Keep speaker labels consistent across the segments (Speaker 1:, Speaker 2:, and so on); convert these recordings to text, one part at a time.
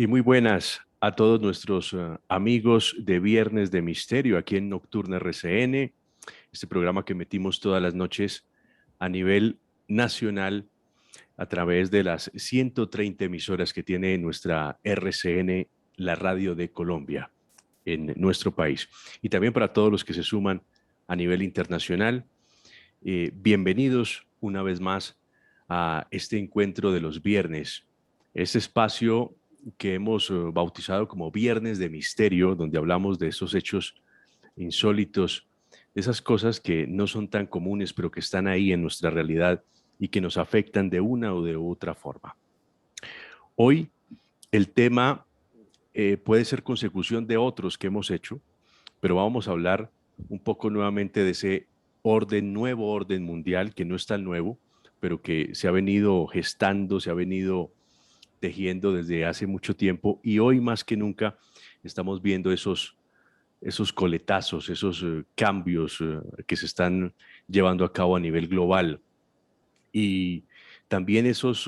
Speaker 1: Y muy buenas a todos nuestros amigos de Viernes de Misterio aquí en Nocturna RCN, este programa que metimos todas las noches a nivel nacional a través de las 130 emisoras que tiene nuestra RCN, la radio de Colombia, en nuestro país. Y también para todos los que se suman a nivel internacional, bienvenidos una vez más a este encuentro de los viernes, este espacio que hemos bautizado como Viernes de Misterio, donde hablamos de esos hechos insólitos, de esas cosas que no son tan comunes, pero que están ahí en nuestra realidad y que nos afectan de una o de otra forma. Hoy el tema puede ser consecución de otros que hemos hecho, pero vamos a hablar un poco nuevamente de ese nuevo orden mundial, que no es tan nuevo, pero que se ha venido gestando, se ha venido tejiendo desde hace mucho tiempo y hoy más que nunca estamos viendo esos coletazos, esos cambios que se están llevando a cabo a nivel global y también ese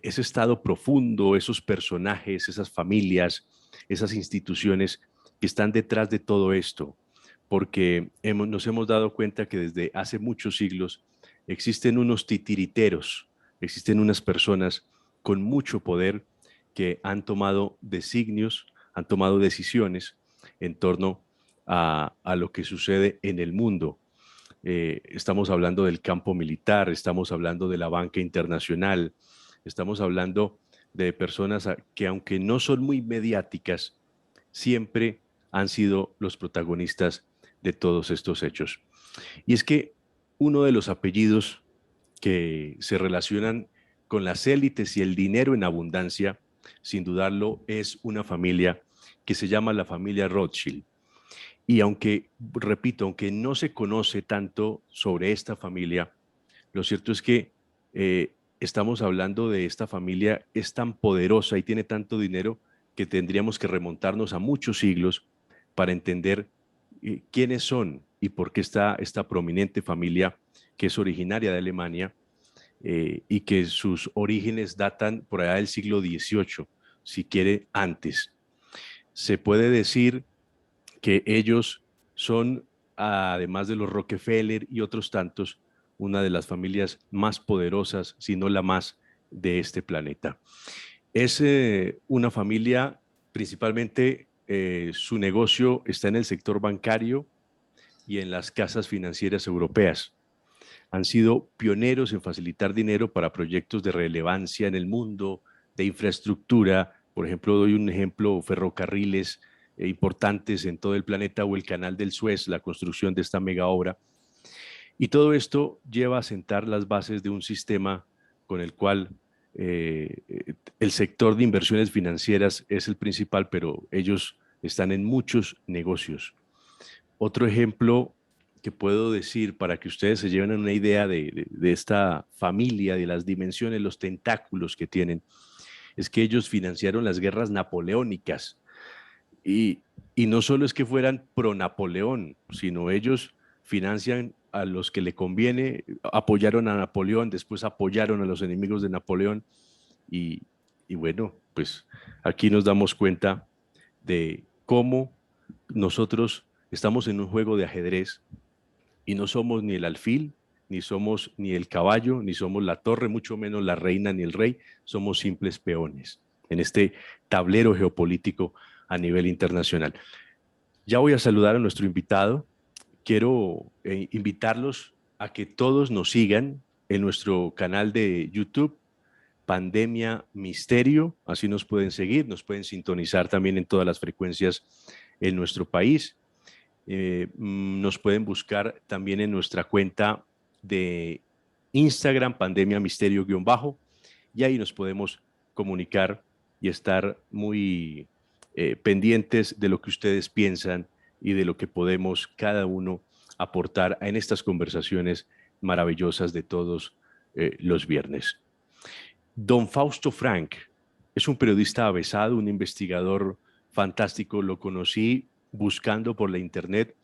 Speaker 1: estado profundo, esos personajes, esas familias, esas instituciones que están detrás de todo esto, porque nos hemos dado cuenta que desde hace muchos siglos existen unos titiriteros, existen unas personas con mucho poder que han tomado designios, han tomado decisiones en torno a lo que sucede en el mundo. Estamos hablando del campo militar, estamos hablando de la banca internacional, estamos hablando de personas que aunque no son muy mediáticas, siempre han sido los protagonistas de todos estos hechos. Y es que uno de los apellidos que se relacionan con las élites y el dinero en abundancia, sin dudarlo, es una familia que se llama la familia Rothschild. Y aunque, repito, aunque no se conoce tanto sobre esta familia, lo cierto es que estamos hablando de esta familia, es tan poderosa y tiene tanto dinero que tendríamos que remontarnos a muchos siglos para entender quiénes son y por qué está esta prominente familia que es originaria de Alemania y que sus orígenes datan por allá del siglo XVIII, si quiere antes. Se puede decir que ellos son, además de los Rockefeller y otros tantos, una de las familias más poderosas, si no la más, de este planeta. Es una familia, principalmente su negocio está en el sector bancario y en las casas financieras europeas. Han sido pioneros en facilitar dinero para proyectos de relevancia en el mundo, de infraestructura. Por ejemplo, doy un ejemplo, ferrocarriles importantes en todo el planeta o el Canal del Suez, la construcción de esta mega obra. Y todo esto lleva a sentar las bases de un sistema con el cual el sector de inversiones financieras es el principal, pero ellos están en muchos negocios. Otro ejemplo que puedo decir para que ustedes se lleven una idea de esta familia, de las dimensiones, los tentáculos que tienen, es que ellos financiaron las guerras napoleónicas y, y no solo es que fueran pro Napoleón, sino ellos financian a los que le conviene, apoyaron a Napoleón, después apoyaron a los enemigos de Napoleón y, y bueno, pues aquí nos damos cuenta de cómo nosotros estamos en un juego de ajedrez y no somos ni el alfil, ni somos ni el caballo, ni somos la torre, mucho menos la reina ni el rey, somos simples peones en este tablero geopolítico a nivel internacional. Ya voy a saludar a nuestro invitado. Quiero invitarlos a que todos nos sigan en nuestro canal de YouTube, Pandemia Misterio, así nos pueden seguir, nos pueden sintonizar también en todas las frecuencias en nuestro país. Nos pueden buscar también en nuestra cuenta de Instagram, Pandemia Misterio-bajo, y ahí nos podemos comunicar y estar muy pendientes de lo que ustedes piensan y de lo que podemos cada uno aportar en estas conversaciones maravillosas de todos los viernes. Don Fausto Frank es un periodista avesado, un investigador fantástico. Lo conocí buscando por la internet.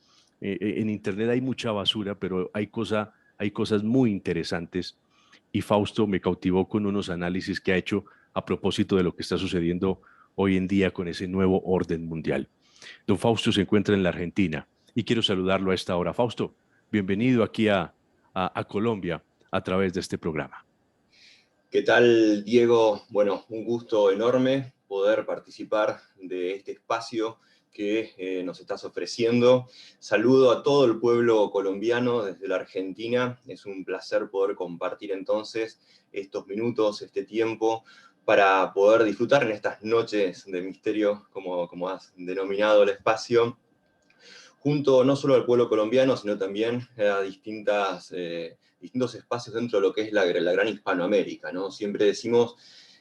Speaker 1: En internet hay mucha basura, pero hay cosas muy interesantes. Y Fausto me cautivó con unos análisis que ha hecho a propósito de lo que está sucediendo hoy en día con ese nuevo orden mundial. Don Fausto se encuentra en la Argentina y quiero saludarlo a esta hora. Fausto, bienvenido aquí a Colombia a través de este programa.
Speaker 2: ¿Qué tal, Diego? Bueno, un gusto enorme poder participar de este espacio que nos estás ofreciendo. Saludo a todo el pueblo colombiano desde la Argentina. Es un placer poder compartir entonces estos minutos, este tiempo, para poder disfrutar en estas noches de misterio, como has denominado el espacio, junto no solo al pueblo colombiano, sino también a distintos espacios dentro de lo que es la gran Hispanoamérica, ¿no? Siempre decimos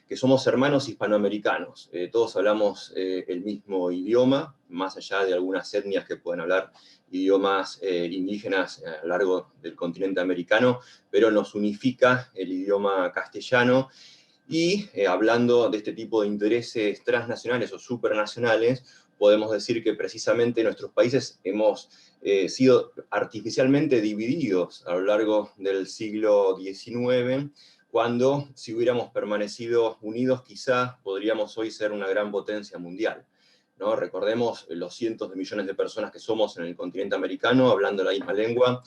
Speaker 2: que somos hermanos hispanoamericanos, todos hablamos el mismo idioma, más allá de algunas etnias que pueden hablar idiomas indígenas a lo largo del continente americano, pero nos unifica el idioma castellano. Y hablando de este tipo de intereses transnacionales o supranacionales, podemos decir que precisamente nuestros países hemos sido artificialmente divididos a lo largo del siglo XIX, cuando si hubiéramos permanecido unidos quizás podríamos hoy ser una gran potencia mundial, ¿no? Recordemos los cientos de millones de personas que somos en el continente americano, hablando la misma lengua,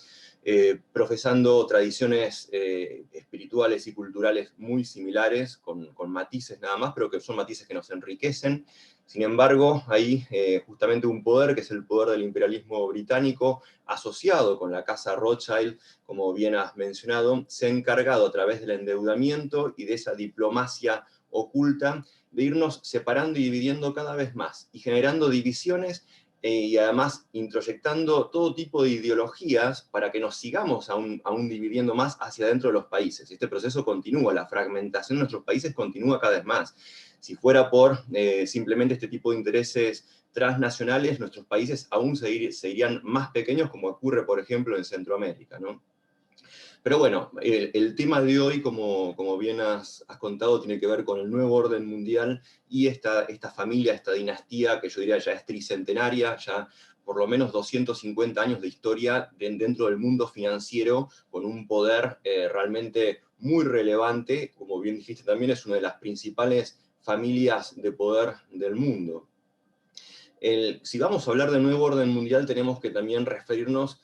Speaker 2: profesando tradiciones espirituales y culturales muy similares, con matices nada más, pero que son matices que nos enriquecen. Sin embargo, hay justamente un poder, que es el poder del imperialismo británico, asociado con la Casa Rothschild, como bien has mencionado, se ha encargado a través del endeudamiento y de esa diplomacia oculta de irnos separando y dividiendo cada vez más, y generando divisiones y además introyectando todo tipo de ideologías para que nos sigamos aún dividiendo más hacia adentro de los países. Este proceso continúa, la fragmentación de nuestros países continúa cada vez más. Si fuera por simplemente este tipo de intereses transnacionales, nuestros países aún seguirían más pequeños, como ocurre, por ejemplo, en Centroamérica, ¿no? Pero bueno, el tema de hoy, como bien has contado, tiene que ver con el nuevo orden mundial y esta familia, esta dinastía, que yo diría ya es tricentenaria, ya por lo menos 250 años de historia dentro del mundo financiero, con un poder realmente muy relevante. Como bien dijiste también, es una de las principales familias de poder del mundo. Si vamos a hablar del nuevo orden mundial, tenemos que también referirnos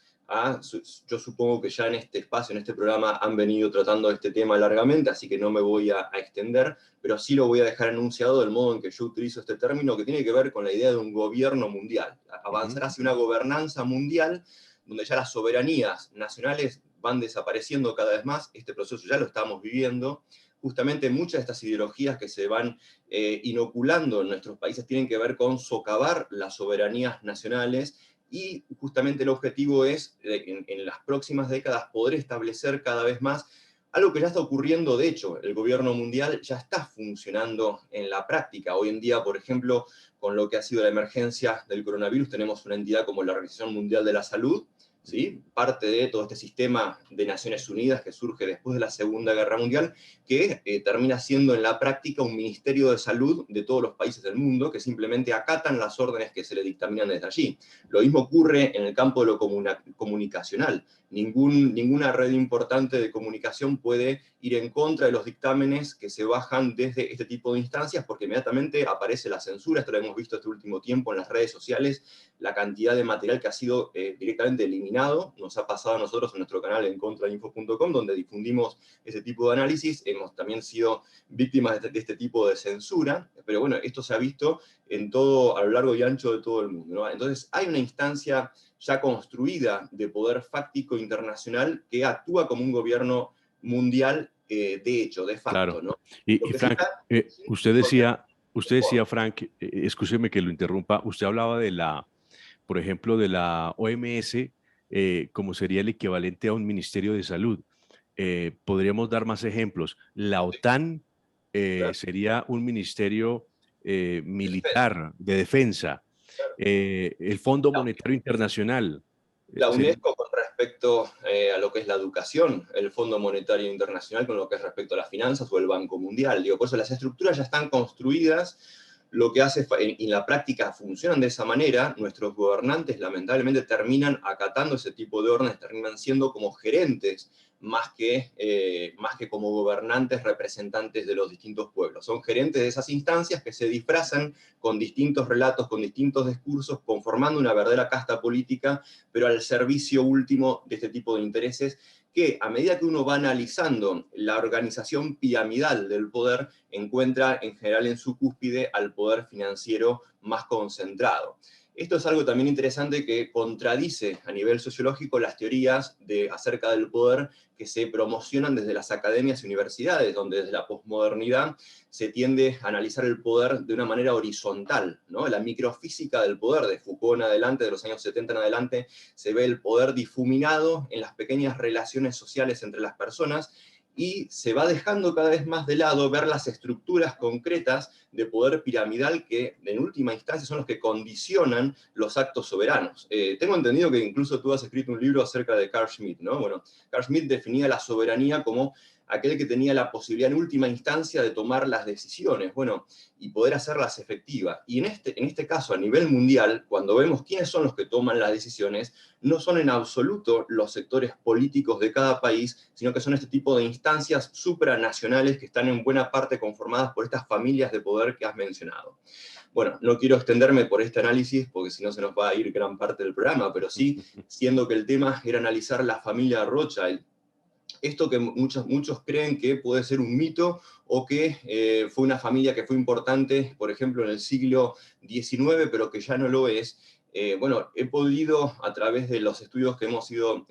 Speaker 2: yo supongo que ya en este espacio, en este programa, han venido tratando este tema largamente, así que no me voy a extender, pero sí lo voy a dejar enunciado del modo en que yo utilizo este término, que tiene que ver con la idea de un gobierno mundial. Avanzar hacia una gobernanza mundial, donde ya las soberanías nacionales van desapareciendo cada vez más. Este proceso ya lo estamos viviendo. Justamente muchas de estas ideologías que se van inoculando en nuestros países tienen que ver con socavar las soberanías nacionales, y justamente el objetivo es, en las próximas décadas, poder establecer cada vez más algo que ya está ocurriendo. De hecho, el gobierno mundial ya está funcionando en la práctica. Hoy en día, por ejemplo, con lo que ha sido la emergencia del coronavirus, tenemos una entidad como la Organización Mundial de la Salud, ¿sí? Parte de todo este sistema de Naciones Unidas que surge después de la Segunda Guerra Mundial, que termina siendo en la práctica un ministerio de salud de todos los países del mundo, que simplemente acatan las órdenes que se le dictaminan desde allí. Lo mismo ocurre en el campo de lo comunicacional. Ninguna red importante de comunicación puede ir en contra de los dictámenes que se bajan desde este tipo de instancias, porque inmediatamente aparece la censura. Esto lo hemos visto este último tiempo en las redes sociales, la cantidad de material que ha sido directamente eliminado. Nos ha pasado a nosotros en nuestro canal en contrainfo.com, donde difundimos ese tipo de análisis. Hemos también sido víctimas de este tipo de censura, pero bueno, esto se ha visto a lo largo y ancho de todo el mundo, ¿no? Entonces hay una instancia ya construida de poder fáctico internacional que actúa como un gobierno mundial, de hecho, de facto,
Speaker 1: Claro.
Speaker 2: ¿no? Lo
Speaker 1: Y
Speaker 2: que se
Speaker 1: Frank,
Speaker 2: está...
Speaker 1: usted decía, Frank, escúcheme que lo interrumpa, usted hablaba por ejemplo, de la OMS, como sería el equivalente a un Ministerio de Salud. Podríamos dar más ejemplos. La OTAN
Speaker 2: Claro,
Speaker 1: sería un ministerio
Speaker 2: de defensa,
Speaker 1: militar de defensa.
Speaker 2: claro.
Speaker 1: El Fondo Monetario Internacional
Speaker 2: La
Speaker 1: sería...
Speaker 2: UNESCO con respecto a lo que es la educación, el Fondo Monetario Internacional con lo que es respecto a las finanzas, o el Banco Mundial. Digo, por eso las estructuras ya están construidas lo que hace, y en la práctica funcionan de esa manera, nuestros gobernantes lamentablemente terminan acatando ese tipo de órdenes, terminan siendo como gerentes, más que como gobernantes representantes de los distintos pueblos. Son gerentes de esas instancias que se disfrazan con distintos relatos, con distintos discursos, conformando una verdadera casta política, pero al servicio último de este tipo de intereses, que a medida que uno va analizando la organización piramidal del poder, encuentra en general en su cúspide al poder financiero más concentrado. Esto es algo también interesante que contradice a nivel sociológico las teorías acerca del poder que se promocionan desde las academias y universidades, donde desde la posmodernidad se tiende a analizar el poder de una manera horizontal, ¿no? La microfísica del poder, de Foucault en adelante, de los años 70 en adelante, se ve el poder difuminado en las pequeñas relaciones sociales entre las personas, y se va dejando cada vez más de lado ver las estructuras concretas de poder piramidal que en última instancia son los que condicionan los actos soberanos. Tengo entendido que incluso tú has escrito un libro acerca de Carl Schmitt, ¿no? Bueno, Carl Schmitt definía la soberanía como aquel que tenía la posibilidad en última instancia de tomar las decisiones, bueno, y poder hacerlas efectivas. Y en este caso, a nivel mundial, cuando vemos quiénes son los que toman las decisiones, no son en absoluto los sectores políticos de cada país, sino que son este tipo de instancias supranacionales que están en buena parte conformadas por estas familias de poder que has mencionado. Bueno, no quiero extenderme por este análisis, porque si no se nos va a ir gran parte del programa, pero sí, siendo que el tema era analizar la familia Rothschild, esto que muchos creen que puede ser un mito, o que fue una familia que fue importante, por ejemplo, en el siglo XIX, pero que ya no lo es. Bueno, he podido, a través de los estudios que hemos ido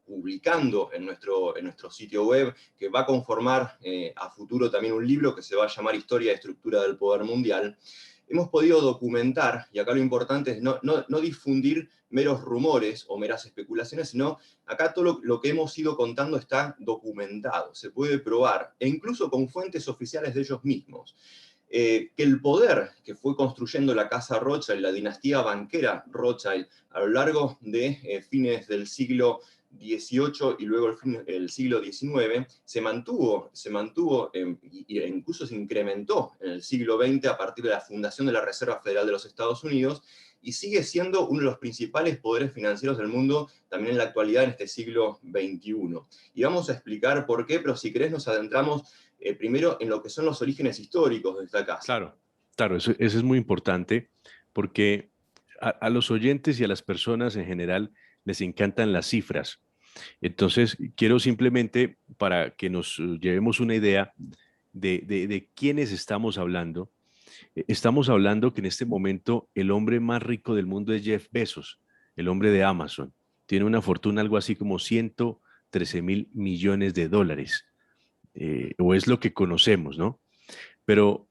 Speaker 2: publicando en nuestro sitio web, que va a conformar a futuro también un libro que se va a llamar Historia y Estructura del Poder Mundial, hemos podido documentar, y acá lo importante es no difundir meros rumores o meras especulaciones, sino acá todo lo que hemos ido contando está documentado, se puede probar, e incluso con fuentes oficiales de ellos mismos. Que el poder que fue construyendo la casa Rothschild, la dinastía banquera Rothschild, a lo largo de fines del siglo XVIII y luego el siglo XIX, se mantuvo e incluso se incrementó en el siglo XX a partir de la fundación de la Reserva Federal de los Estados Unidos, y sigue siendo uno de los principales poderes financieros del mundo también en la actualidad, en este siglo XXI. Y vamos a explicar por qué, pero si querés nos adentramos primero en lo que son los orígenes históricos de esta casa.
Speaker 1: Claro, claro, eso es muy importante porque a los oyentes y a las personas en general les encantan las cifras. Entonces, quiero simplemente, para que nos llevemos una idea de quiénes estamos hablando. Estamos hablando que en este momento el hombre más rico del mundo es Jeff Bezos, el hombre de Amazon. Tiene una fortuna algo así como 113.000 millones de dólares, o es lo que conocemos, ¿no? Pero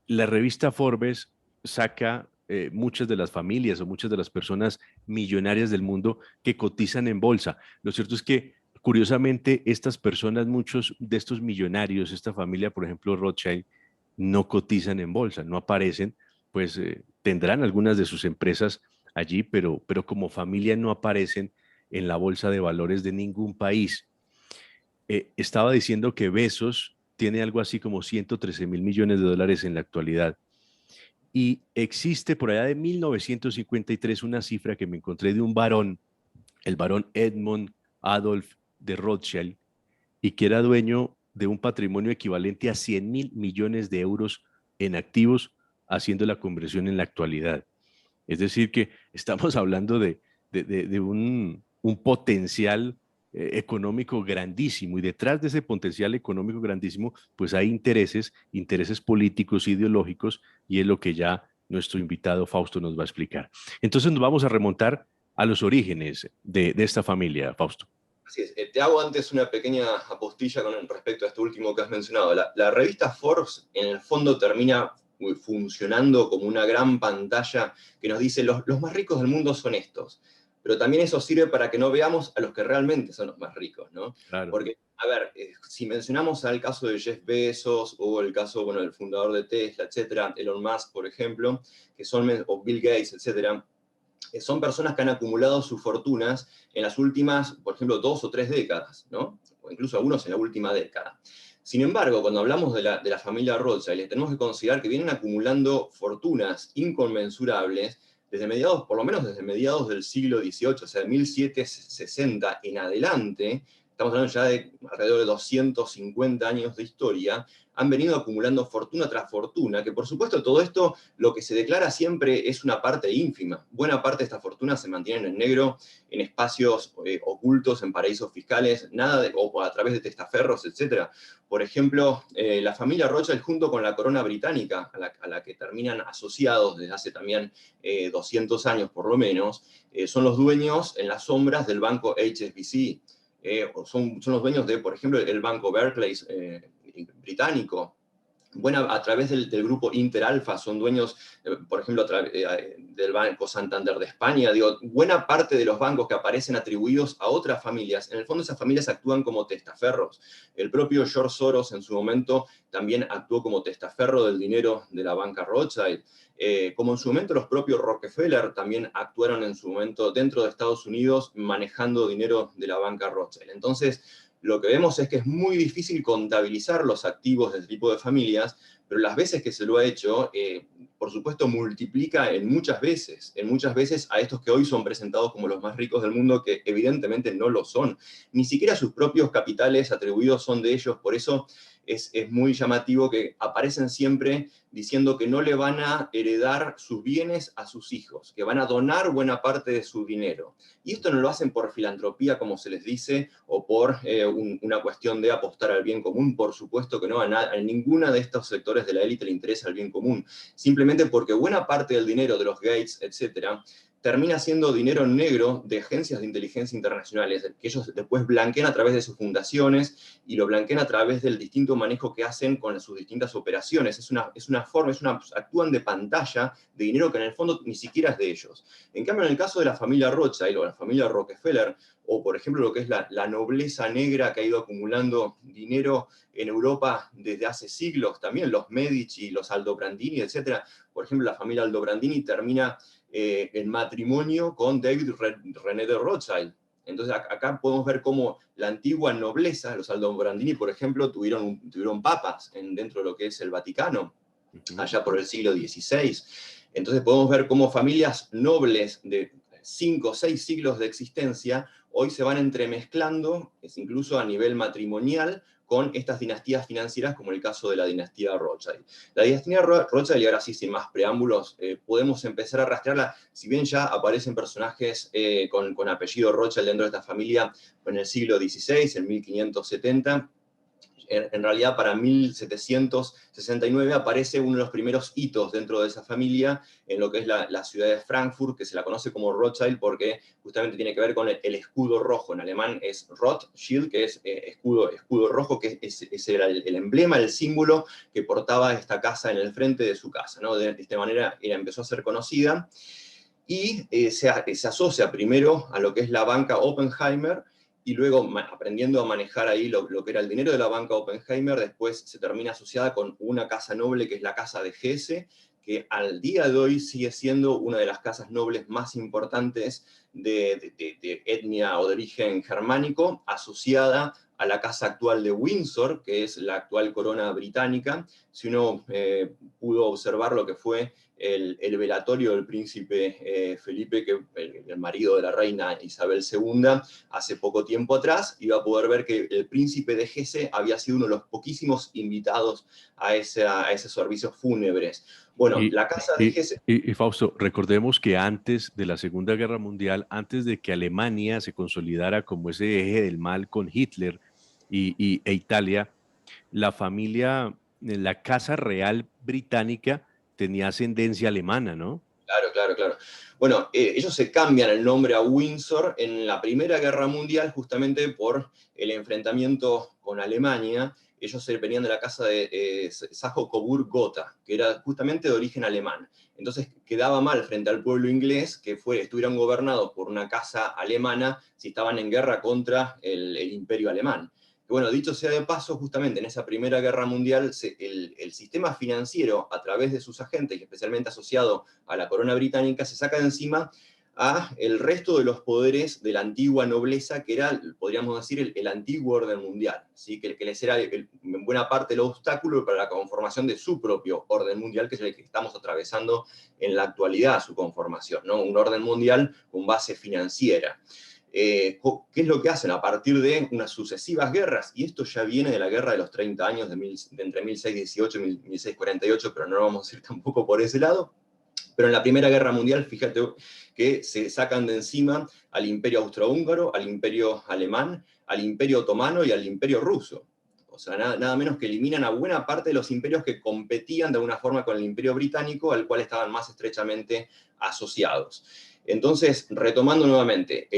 Speaker 1: la revista Forbes saca muchas de las familias o muchas de las personas millonarias del mundo que cotizan en bolsa. Lo cierto es que, curiosamente, estas personas, muchos de estos millonarios, esta familia, por ejemplo, Rothschild, no cotizan en bolsa, no aparecen, pues tendrán algunas de sus empresas allí, pero como familia no aparecen en la bolsa de valores de ningún país. Estaba diciendo que Bezos tiene algo así como 113.000 millones de dólares en la actualidad. Y existe por allá de 1953 una cifra que me encontré de un varón, el varón Edmund Adolf de Rothschild, y que era dueño de un patrimonio equivalente a 100.000 millones de euros en activos, haciendo la conversión en la actualidad. Es decir, que estamos hablando de un potencial económico grandísimo, y detrás de ese potencial económico grandísimo, pues hay intereses políticos, ideológicos, y es lo que ya nuestro invitado Fausto nos va a explicar. Entonces nos vamos a remontar a los orígenes de esta familia, Fausto.
Speaker 2: Así es. Te hago antes una pequeña apostilla con respecto a esto último que has mencionado. La revista Forbes, en el fondo, termina funcionando como una gran pantalla que nos dice los más ricos del mundo son estos. Pero también eso sirve para que no veamos a los que realmente son los más ricos, ¿no?
Speaker 1: Claro.
Speaker 2: Porque, a ver, si mencionamos el caso de Jeff Bezos, o el caso, bueno, del fundador de Tesla, etcétera, Elon Musk, por ejemplo, o Bill Gates, etcétera, son personas que han acumulado sus fortunas en las últimas, por ejemplo, 2 o 3 décadas, ¿no? O incluso algunos en la última década. Sin embargo, cuando hablamos de la familia Rothschild, tenemos que considerar que vienen acumulando fortunas inconmensurables desde mediados, por lo menos desde mediados del siglo XVIII, o sea, de 1760 en adelante. Estamos hablando ya de alrededor de 250 años de historia, han venido acumulando fortuna tras fortuna, que por supuesto todo esto lo que se declara siempre es una parte ínfima. Buena parte de esta fortuna se mantienen en negro, en espacios ocultos, en paraísos fiscales, o a través de testaferros, etc. Por ejemplo, la familia Rothschild junto con la corona británica, a la que terminan asociados desde hace también 200 años por lo menos, son los dueños en las sombras del banco HSBC. Son los dueños de, por ejemplo, el banco Barclays británico. A través del grupo Interalfa, son dueños, por ejemplo, del Banco Santander de España. Digo, buena parte de los bancos que aparecen atribuidos a otras familias, en el fondo esas familias actúan como testaferros. El propio George Soros en su momento también actuó como testaferro del dinero de la banca Rothschild. Como en su momento los propios Rockefeller también actuaron en su momento dentro de Estados Unidos manejando dinero de la banca Rothschild. Entonces, lo que vemos es que es muy difícil contabilizar los activos de este tipo de familias, pero las veces que se lo ha hecho, por supuesto, multiplica en muchas veces a estos que hoy son presentados como los más ricos del mundo, que evidentemente no lo son. Ni siquiera sus propios capitales atribuidos son de ellos, por eso es muy llamativo que aparecen siempre diciendo que no le van a heredar sus bienes a sus hijos, que van a donar buena parte de su dinero. Y esto no lo hacen por filantropía, como se les dice, o por una cuestión de apostar al bien común. Por supuesto que no, a ninguna de estos sectores de la élite le interesa el bien común. Simplemente porque buena parte del dinero de los Gates, etcétera, termina siendo dinero negro de agencias de inteligencia internacionales, que ellos después blanquean a través de sus fundaciones y lo blanquean a través del distinto manejo que hacen con sus distintas operaciones. Actúan de pantalla de dinero que en el fondo ni siquiera es de ellos. En cambio, en el caso de la familia Rothschild o la familia Rockefeller, o por ejemplo lo que es la nobleza negra que ha ido acumulando dinero en Europa desde hace siglos, también los Medici, los Aldobrandini, etc. Por ejemplo, la familia Aldobrandini termina en matrimonio con David René de Rothschild. Entonces acá podemos ver cómo la antigua nobleza, los Aldobrandini, por ejemplo, tuvieron papas dentro de lo que es el Vaticano, allá por el siglo XVI. Entonces podemos ver cómo familias nobles de 5 o 6 siglos de existencia hoy se van entremezclando, incluso a nivel matrimonial, con estas dinastías financieras, como el caso de la dinastía Rothschild. La dinastía Rothschild, y ahora sí, sin más preámbulos, podemos empezar a rastrearla, si bien ya aparecen personajes con apellido Rothschild dentro de esta familia en el siglo XVI, en 1570, en realidad para 1769 aparece uno de los primeros hitos dentro de esa familia en lo que es la ciudad de Frankfurt, que se la conoce como Rothschild porque justamente tiene que ver con el escudo rojo. En alemán es Rothschild, que es escudo rojo, que ese era el emblema, el símbolo que portaba esta casa en el frente de su casa, ¿no? De esta manera empezó a ser conocida y se asocia primero a lo que es la banca Oppenheimer, y luego aprendiendo a manejar ahí lo que era el dinero de la banca Oppenheimer, después se termina asociada con una casa noble que es la casa de Hesse, que al día de hoy sigue siendo una de las casas nobles más importantes de etnia o de origen germánico, asociada a la casa actual de Windsor, que es la actual corona británica. Si uno pudo observar lo que fue el velatorio del príncipe Felipe, el marido de la reina Isabel II, hace poco tiempo atrás, iba a poder ver que el príncipe de Hesse había sido uno de los poquísimos invitados a esos servicios fúnebres. Bueno,
Speaker 1: Y,
Speaker 2: la casa de Hesse...
Speaker 1: y Fausto, recordemos que antes de la Segunda Guerra Mundial, antes de que Alemania se consolidara como ese eje del mal con Hitler e Italia, la familia, la Casa Real Británica tenía ascendencia alemana, ¿no?
Speaker 2: Claro, claro, claro. Bueno, ellos se cambian el nombre a Windsor en la Primera Guerra Mundial justamente por el enfrentamiento con Alemania. Ellos venían de la casa de Sajo-Coburg-Gotha, que era justamente de origen alemán. Entonces quedaba mal frente al pueblo inglés que estuvieran gobernados por una casa alemana si estaban en guerra contra el imperio alemán. Bueno, dicho sea de paso, justamente en esa Primera Guerra Mundial, el sistema financiero, a través de sus agentes, y especialmente asociado a la corona británica, se saca de encima a el resto de los poderes de la antigua nobleza, que era, podríamos decir, el antiguo orden mundial, ¿sí? que les era en buena parte el obstáculo para la conformación de su propio orden mundial, que es el que estamos atravesando en la actualidad, su conformación, ¿no? Un orden mundial con base financiera. ¿Qué es lo que hacen? A partir de unas sucesivas guerras, y esto ya viene de la guerra de los 30 años, de entre 1618 y 1648, pero no vamos a ir tampoco por ese lado. Pero en la Primera Guerra Mundial, fíjate que se sacan de encima al Imperio Austrohúngaro, al Imperio Alemán, al Imperio Otomano y al Imperio Ruso. O sea, nada menos que eliminan a buena parte de los imperios que competían de alguna forma con el Imperio Británico, al cual estaban más estrechamente asociados. Entonces, retomando nuevamente,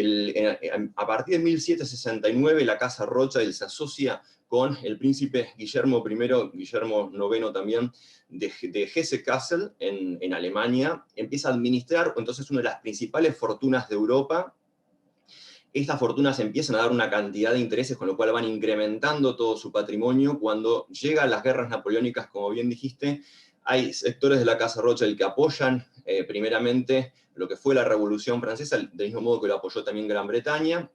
Speaker 2: a partir de 1769 la Casa Rothschild se asocia con el príncipe Guillermo I, Guillermo IX también, de Hesse-Kassel en Alemania. Empieza a administrar entonces una de las principales fortunas de Europa. Estas fortunas empiezan a dar una cantidad de intereses, con lo cual van incrementando todo su patrimonio. Cuando llegan las guerras napoleónicas, como bien dijiste, hay sectores de la Casa Rothschild que apoyan primeramente lo que fue la Revolución Francesa, del mismo modo que lo apoyó también Gran Bretaña,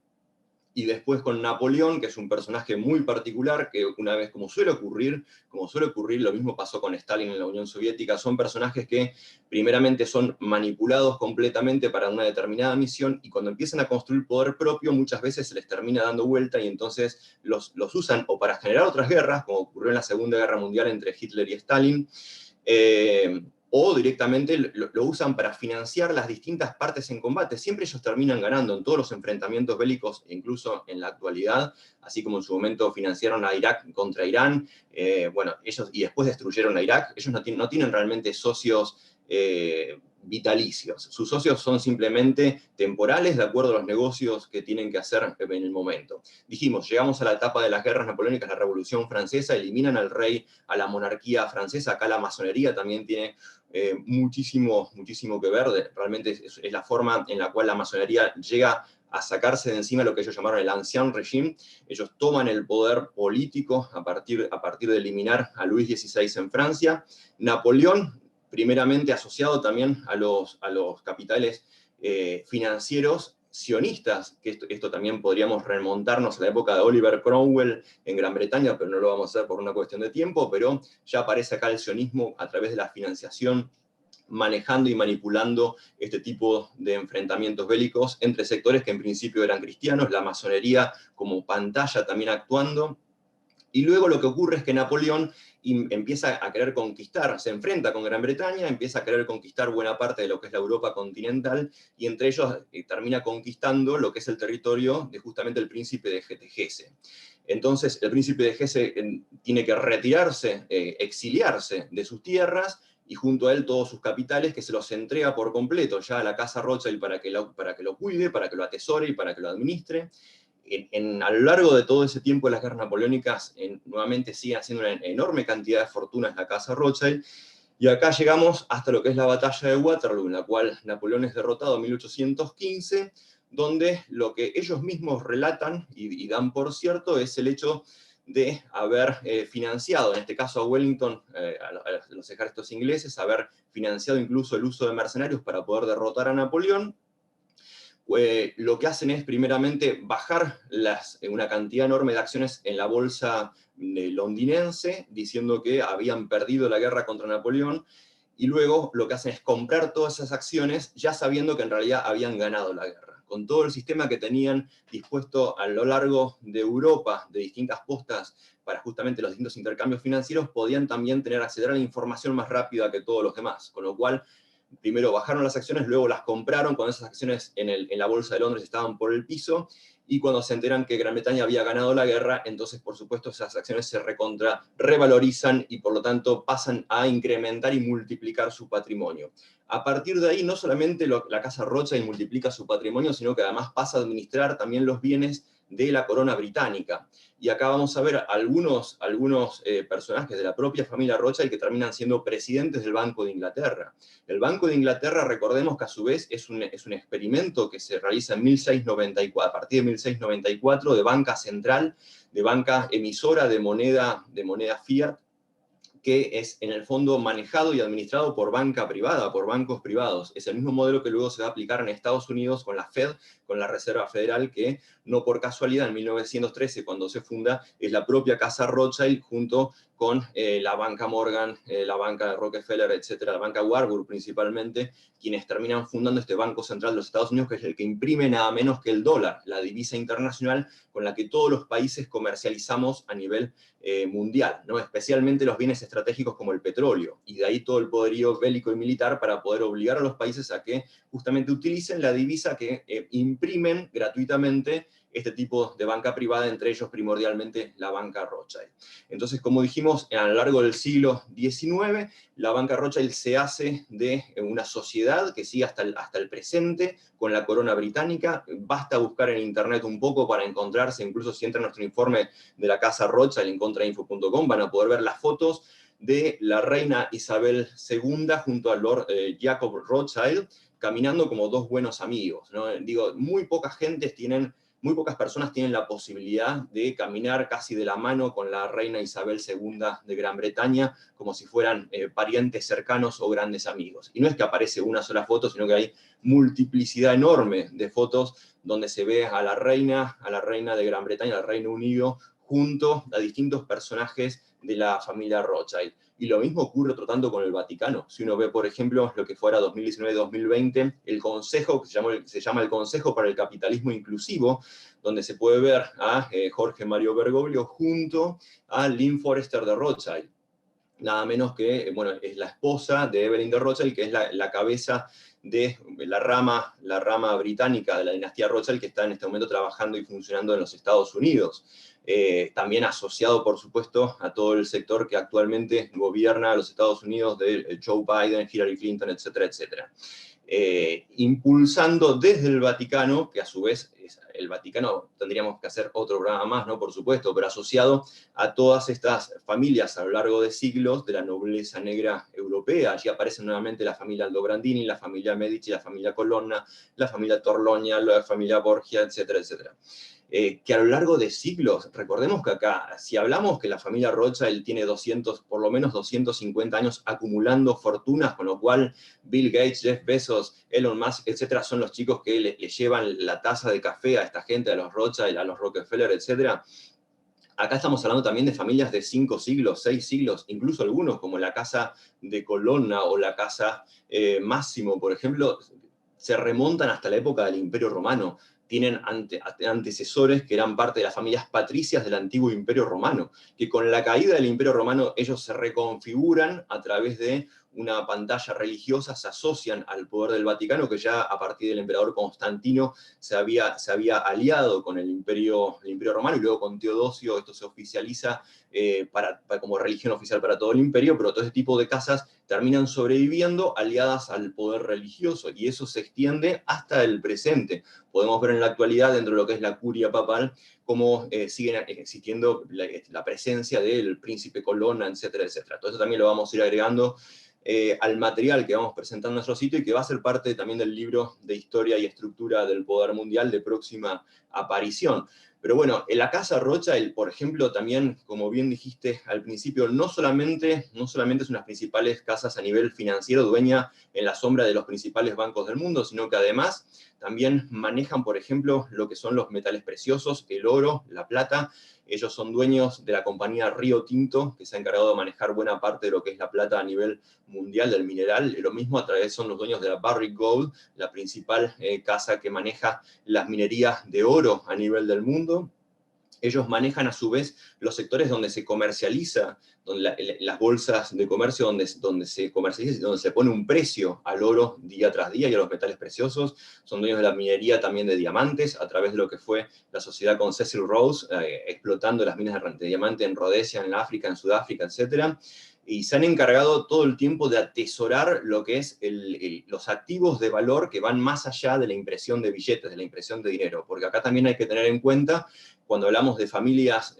Speaker 2: y después con Napoleón, que es un personaje muy particular, que una vez, como suele ocurrir, lo mismo pasó con Stalin en la Unión Soviética, son personajes que primeramente son manipulados completamente para una determinada misión, y cuando empiezan a construir poder propio, muchas veces se les termina dando vuelta, y entonces los usan o para generar otras guerras, como ocurrió en la Segunda Guerra Mundial entre Hitler y Stalin, o directamente lo usan para financiar las distintas partes en combate. Siempre ellos terminan ganando en todos los enfrentamientos bélicos, incluso en la actualidad, así como en su momento financiaron a Irak contra Irán, bueno, ellos, y después destruyeron a Irak. Ellos no tienen realmente socios vitalicios. Sus socios son simplemente temporales, de acuerdo a los negocios que tienen que hacer en el momento. Dijimos, llegamos a la etapa de las guerras napoleónicas, la Revolución Francesa, eliminan al rey, a la monarquía francesa. Acá la masonería también tiene muchísimo que ver. Realmente es la forma en la cual la masonería llega a sacarse de encima lo que ellos llamaron el Ancien Régime. Ellos toman el poder político a partir de eliminar a Luis XVI en Francia. Napoleón, primeramente asociado también a los capitales financieros sionistas, que esto también podríamos remontarnos a la época de Oliver Cromwell en Gran Bretaña, pero no lo vamos a hacer por una cuestión de tiempo, pero ya aparece acá el sionismo a través de la financiación, manejando y manipulando este tipo de enfrentamientos bélicos entre sectores que en principio eran cristianos, la masonería como pantalla también actuando. Y luego lo que ocurre es que Napoleón empieza a querer conquistar, se enfrenta con Gran Bretaña, empieza a querer conquistar buena parte de lo que es la Europa continental, y entre ellos termina conquistando lo que es el territorio de justamente el príncipe de Hesse. Entonces el príncipe de Hesse tiene que retirarse, exiliarse de sus tierras, y junto a él todos sus capitales, que se los entrega por completo ya a la Casa Rothschild para que lo cuide, para que lo atesore y para que lo administre. A lo largo de todo ese tiempo de las guerras napoleónicas, nuevamente sigue haciendo una enorme cantidad de fortunas la Casa Rothschild, y acá llegamos hasta lo que es la batalla de Waterloo, en la cual Napoleón es derrotado en 1815, donde lo que ellos mismos relatan y dan por cierto es el hecho de haber financiado, en este caso a Wellington, a los ejércitos ingleses, haber financiado incluso el uso de mercenarios para poder derrotar a Napoleón. Lo que hacen es primeramente bajar una cantidad enorme de acciones en la bolsa londinense, diciendo que habían perdido la guerra contra Napoleón, y luego lo que hacen es comprar todas esas acciones, ya sabiendo que en realidad habían ganado la guerra. Con todo el sistema que tenían dispuesto a lo largo de Europa, de distintas postas, para justamente los distintos intercambios financieros, podían también acceder a la información más rápida que todos los demás, con lo cual primero bajaron las acciones, luego las compraron cuando esas acciones en la bolsa de Londres estaban por el piso, y cuando se enteran que Gran Bretaña había ganado la guerra, entonces por supuesto esas acciones se revalorizan, y por lo tanto pasan a incrementar y multiplicar su patrimonio. A partir de ahí, no solamente la Casa Rothschild multiplica su patrimonio, sino que además pasa a administrar también los bienes de la corona británica. Y acá vamos a ver algunos personajes de la propia familia Rothschild que terminan siendo presidentes del Banco de Inglaterra. El Banco de Inglaterra, recordemos que a su vez es un experimento que se realiza en 1694, a partir de 1694, de banca central, de banca emisora de moneda fiat, que es en el fondo manejado y administrado por banca privada, por bancos privados. Es el mismo modelo que luego se va a aplicar en Estados Unidos con la Fed, con la Reserva Federal, que no por casualidad en 1913, cuando se funda, es la propia casa Rothschild junto con la banca Morgan, la banca Rockefeller, etcétera, la banca Warburg principalmente, quienes terminan fundando este Banco Central de los Estados Unidos, que es el que imprime nada menos que el dólar, la divisa internacional con la que todos los países comercializamos a nivel mundial, ¿no? Especialmente los bienes estratégicos como el petróleo, y de ahí todo el poderío bélico y militar para poder obligar a los países a que justamente utilicen la divisa que imprimen gratuitamente este tipo de banca privada, entre ellos primordialmente la banca Rothschild. Entonces, como dijimos, a lo largo del siglo XIX, la banca Rothschild se hace de una sociedad que sigue hasta el presente con la corona británica. Basta buscar en internet un poco para encontrarse, incluso si entra en nuestro informe de la casa Rothschild en contrainfo.com, van a poder ver las fotos de la reina Isabel II junto a Lord Jacob Rothschild, caminando como dos buenos amigos, ¿no? Digo, muy pocas personas tienen la posibilidad de caminar casi de la mano con la reina Isabel II de Gran Bretaña, como si fueran parientes cercanos o grandes amigos. Y no es que aparece una sola foto, sino que hay multiplicidad enorme de fotos donde se ve a la reina de Gran Bretaña, al Reino Unido, junto a distintos personajes de la familia Rothschild. Y lo mismo ocurre otro tanto con el Vaticano. Si uno ve, por ejemplo, lo que fuera 2019-2020, el Consejo, que se llama el Consejo para el Capitalismo Inclusivo, donde se puede ver a Jorge Mario Bergoglio junto a Lynn Forrester de Rothschild. Nada menos que, bueno, es la esposa de Evelyn de Rothschild, que es la cabeza de la rama británica de la dinastía Rothschild, que está en este momento trabajando y funcionando en los Estados Unidos. También asociado, por supuesto, a todo el sector que actualmente gobierna a los Estados Unidos, de Joe Biden, Hillary Clinton, etcétera, etcétera. Impulsando desde el Vaticano, que a su vez el Vaticano tendríamos que hacer otro programa más, ¿no? Por supuesto, pero asociado a todas estas familias a lo largo de siglos de la nobleza negra europea. Allí aparecen nuevamente la familia Aldobrandini, la familia Medici, la familia Colonna, la familia Torlonia, la familia Borgia, etcétera, etcétera. Que a lo largo de siglos, recordemos que acá, si hablamos que la familia Rothschild tiene por lo menos 250 años acumulando fortunas, con lo cual Bill Gates, Jeff Bezos, Elon Musk, etcétera, son los chicos que le llevan la taza de café a esta gente, a los Rothschild, a los Rockefeller, etcétera. Acá estamos hablando también de familias de 5 siglos, 6 siglos, incluso algunos, como la casa de Colonna o la casa Máximo, por ejemplo, se remontan hasta la época del Imperio Romano. Tienen antecesores que eran parte de las familias patricias del antiguo Imperio Romano, que con la caída del Imperio Romano ellos se reconfiguran a través de una pantalla religiosa, se asocian al poder del Vaticano, que ya a partir del emperador Constantino se había aliado con el Imperio Romano, y luego con Teodosio esto se oficializa como religión oficial para todo el imperio, pero todo ese tipo de casas terminan sobreviviendo aliadas al poder religioso, y eso se extiende hasta el presente. Podemos ver en la actualidad, dentro de lo que es la curia papal, cómo sigue existiendo la presencia del príncipe Colonna, etcétera, etcétera. Todo eso también lo vamos a ir agregando al material que vamos presentando en nuestro sitio, y que va a ser parte también del libro de Historia y Estructura del Poder Mundial de próxima aparición. Pero bueno, en la casa Rothschild, por ejemplo, también, como bien dijiste al principio, no solamente es una de las principales casas a nivel financiero, dueña en la sombra de los principales bancos del mundo, sino que además también manejan, por ejemplo, lo que son los metales preciosos, el oro, la plata. Ellos son dueños de la compañía Río Tinto, que se ha encargado de manejar buena parte de lo que es la plata a nivel mundial del mineral. Lo mismo son los dueños de la Barrick Gold, la principal casa que maneja las minerías de oro a nivel del mundo. Ellos manejan a su vez los sectores donde se comercializa, las bolsas de comercio donde se comercializa y donde se pone un precio al oro día tras día y a los metales preciosos. Son dueños de la minería también de diamantes, a través de lo que fue la sociedad con Cecil Rhodes, explotando las minas de diamante en Rhodesia, en África, en Sudáfrica, etc. Y se han encargado todo el tiempo de atesorar lo que es los activos de valor que van más allá de la impresión de billetes, de la impresión de dinero. Porque acá también hay que tener en cuenta, cuando hablamos de familias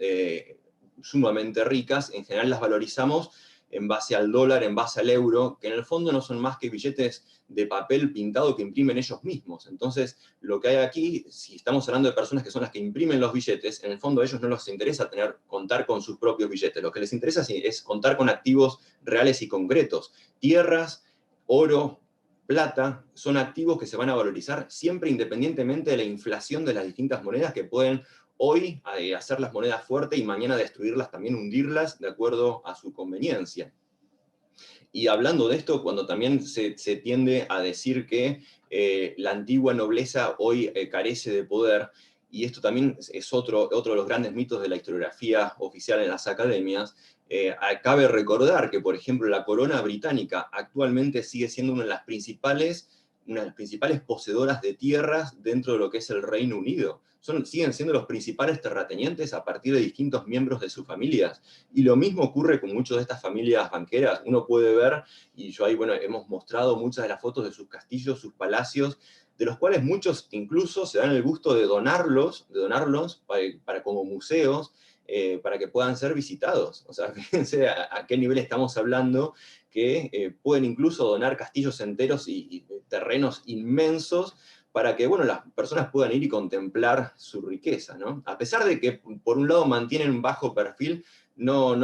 Speaker 2: sumamente ricas, en general las valorizamos en base al dólar, en base al euro, que en el fondo no son más que billetes de papel pintado que imprimen ellos mismos. Entonces, lo que hay aquí, si estamos hablando de personas que son las que imprimen los billetes, en el fondo a ellos no les interesa contar con sus propios billetes. Lo que les interesa es contar con activos reales y concretos. Tierras, oro, plata, son activos que se van a valorizar siempre independientemente de la inflación de las distintas monedas, que pueden hoy hacer las monedas fuertes y mañana destruirlas, también hundirlas de acuerdo a su conveniencia. Y hablando de esto, cuando también se tiende a decir que la antigua nobleza hoy carece de poder, y esto también es otro de los grandes mitos de la historiografía oficial en las academias, cabe recordar que, por ejemplo, la corona británica actualmente sigue siendo una de las principales poseedoras de tierras dentro de lo que es el Reino Unido. Siguen siendo los principales terratenientes a partir de distintos miembros de sus familias. Y lo mismo ocurre con muchas de estas familias banqueras. Uno puede ver, y yo ahí, bueno, hemos mostrado muchas de las fotos de sus castillos, sus palacios, de los cuales muchos incluso se dan el gusto de donarlos para como museos, para que puedan ser visitados. O sea, fíjense a qué nivel estamos hablando, que pueden incluso donar castillos enteros y terrenos inmensos para que, bueno, las personas puedan ir y contemplar su riqueza, ¿no? A pesar de que, por un lado, mantienen un bajo perfil, no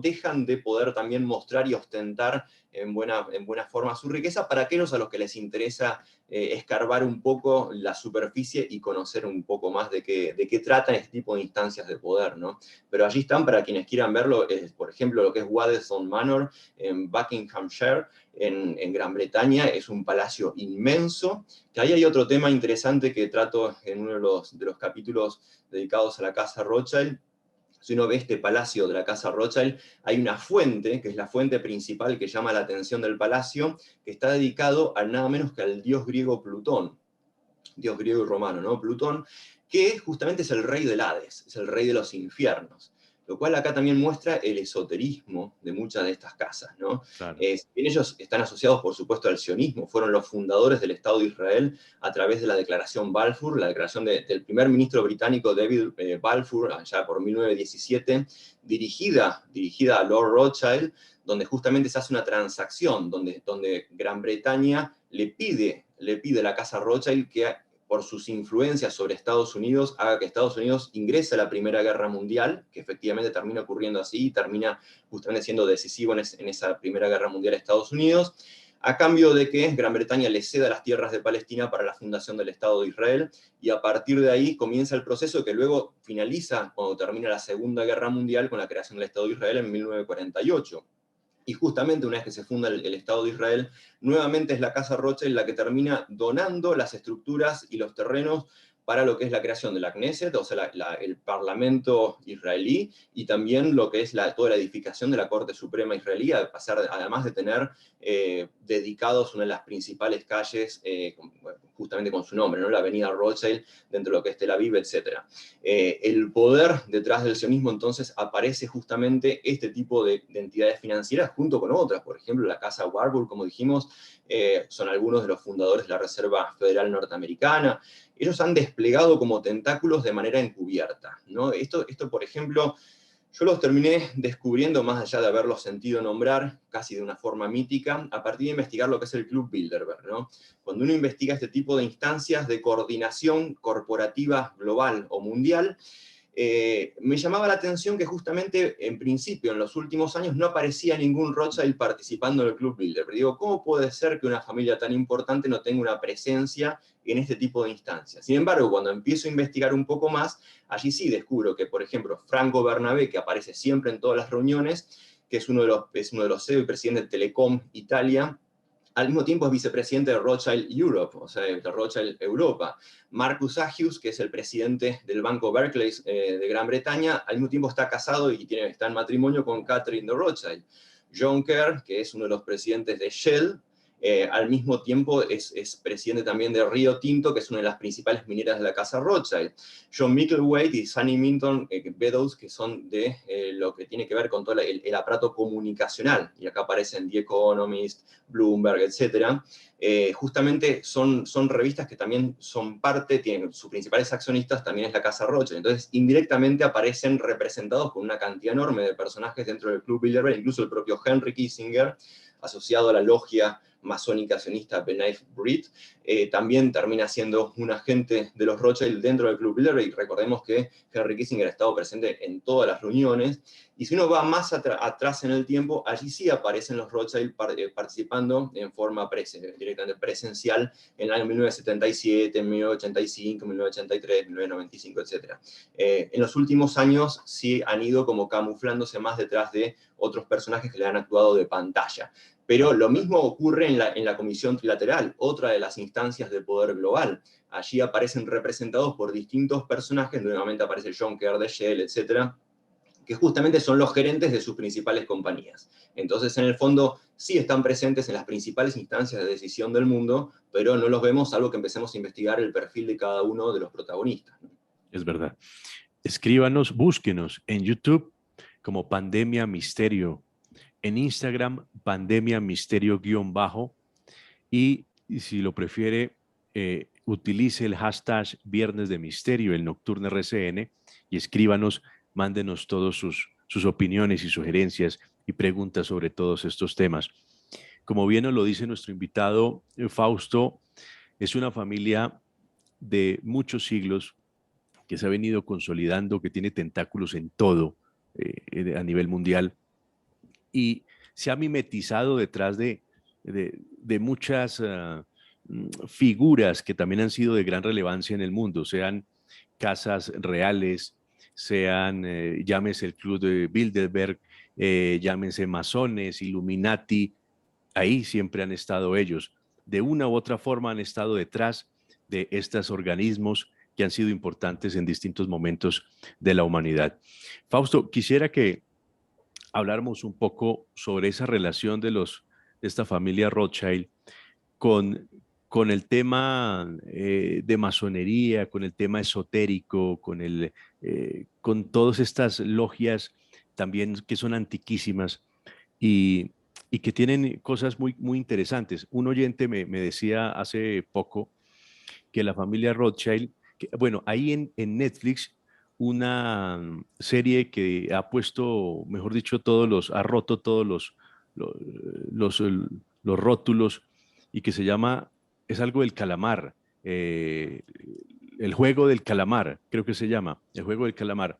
Speaker 2: dejan de poder también mostrar y ostentar en buena forma su riqueza para aquellos a los que les interesa escarbar un poco la superficie y conocer un poco más de qué tratan este tipo de instancias de poder, ¿no? Pero allí están, para quienes quieran verlo, por ejemplo, lo que es Waddesdon Manor en Buckinghamshire, en Gran Bretaña. Es un palacio inmenso, que ahí hay otro tema interesante que trato en uno de los capítulos dedicados a la Casa Rothschild. Si uno ve este palacio de la Casa Rothschild, hay una fuente, que es la fuente principal que llama la atención del palacio, que está dedicado a nada menos que al dios griego Plutón, dios griego y romano, ¿no? Plutón, que justamente es el rey del Hades, es el rey de los infiernos. Lo cual acá también muestra el esoterismo de muchas de estas casas, ¿no?
Speaker 1: Claro.
Speaker 2: Ellos están asociados, por supuesto, al sionismo, fueron los fundadores del Estado de Israel a través de la Declaración Balfour, la declaración del primer ministro británico David Balfour, allá por 1917, dirigida a Lord Rothschild, donde justamente se hace una transacción, donde Gran Bretaña le pide a la Casa Rothschild que, por sus influencias sobre Estados Unidos, haga que Estados Unidos ingrese a la Primera Guerra Mundial, que efectivamente termina ocurriendo así, y termina justamente siendo decisivo en esa Primera Guerra Mundial a Estados Unidos, a cambio de que Gran Bretaña le ceda las tierras de Palestina para la fundación del Estado de Israel, y a partir de ahí comienza el proceso que luego finaliza cuando termina la Segunda Guerra Mundial con la creación del Estado de Israel en 1948. Y justamente una vez que se funda el Estado de Israel, nuevamente es la Casa Rothschild la que termina donando las estructuras y los terrenos para lo que es la creación de la Knesset, o sea, el Parlamento israelí, y también lo que es toda la edificación de la Corte Suprema israelí, además de tener dedicados una de las principales calles, justamente con su nombre, ¿no? La Avenida Rothschild, dentro de lo que es Tel Aviv, etc. El poder detrás del sionismo, entonces, aparece justamente este tipo de entidades financieras, junto con otras. Por ejemplo, la Casa Warburg, como dijimos, son algunos de los fundadores de la Reserva Federal Norteamericana. Ellos han desplegado como tentáculos de manera encubierta, ¿no? Esto, por ejemplo, yo los terminé descubriendo, más allá de haberlos sentido nombrar, casi de una forma mítica, a partir de investigar lo que es el Club Bilderberg, ¿no? Cuando uno investiga este tipo de instancias de coordinación corporativa global o mundial, me llamaba la atención que justamente, en principio, en los últimos años, no aparecía ningún Rothschild participando en el Club Bilderberg. Digo, ¿cómo puede ser que una familia tan importante no tenga una presencia en este tipo de instancias? Sin embargo, cuando empiezo a investigar un poco más, allí sí descubro que, por ejemplo, Franco Bernabé, que aparece siempre en todas las reuniones, que es uno de los CEO y presidente de Telecom Italia, al mismo tiempo es vicepresidente de Rothschild Europe, o sea, de Rothschild Europa. Marcus Agius, que es el presidente del Banco Barclays de Gran Bretaña, al mismo tiempo está casado y está en matrimonio con Catherine de Rothschild. John Kerr, que es uno de los presidentes de Shell, Al mismo tiempo es presidente también de Rio Tinto, que es una de las principales mineras de la casa Rothschild. John Micklethwait y Sunny Minton Meadows, que son de lo que tiene que ver con todo el aparato comunicacional, y acá aparecen The Economist, Bloomberg, etc. Justamente son revistas que también son parte, tienen sus principales accionistas, también es la casa Rothschild. Entonces, indirectamente aparecen representados por una cantidad enorme de personajes dentro del Club Bilderberg, incluso el propio Henry Kissinger, asociado a la logia masónica sionista B'nai B'rith, también termina siendo un agente de los Rothschild dentro del Club Bilderberg, y recordemos que Henry Kissinger ha estado presente en todas las reuniones, y si uno va más atrás en el tiempo, allí sí aparecen los Rothschild participando en forma directamente presencial en el año 1977, 1985, 1983, 1995, etc. En los últimos años sí han ido como camuflándose más detrás de otros personajes que le han actuado de pantalla. Pero lo mismo ocurre en la Comisión Trilateral, otra de las instancias del poder global. Allí aparecen representados por distintos personajes, nuevamente aparece John Kerr de Shell, etc., que justamente son los gerentes de sus principales compañías. Entonces, en el fondo, sí están presentes en las principales instancias de decisión del mundo, pero no los vemos salvo que empecemos a investigar el perfil de cada uno de los protagonistas.
Speaker 1: Es verdad. Escríbanos, búsquenos en YouTube como Pandemia Misterio, en Instagram Pandemia Misterio _ y si lo prefiere, utilice el hashtag Viernes de Misterio, el Nocturne RCN, y escríbanos, mándenos todos sus opiniones y sugerencias y preguntas sobre todos estos temas. Como bien nos lo dice nuestro invitado Fausto, es una familia de muchos siglos que se ha venido consolidando, que tiene tentáculos en todo a nivel mundial y se ha mimetizado detrás de muchas figuras que también han sido de gran relevancia en el mundo, sean casas reales, sean, llámese el Club de Bilderberg, llámense masones, Illuminati, ahí siempre han estado ellos. De una u otra forma han estado detrás de estos organismos que han sido importantes en distintos momentos de la humanidad. Fausto, quisiera que habláramos un poco sobre esa relación de esta familia Rothschild con, con el tema de masonería, con el tema esotérico, con todas estas logias también que son antiquísimas y que tienen cosas muy, muy interesantes. Un oyente me decía hace poco que la familia Rothschild, bueno, ahí en Netflix, una serie que ha puesto, mejor dicho, ha roto todos los, los, los rótulos y que se llama, es algo del calamar, el juego del calamar, creo que se llama, el juego del calamar.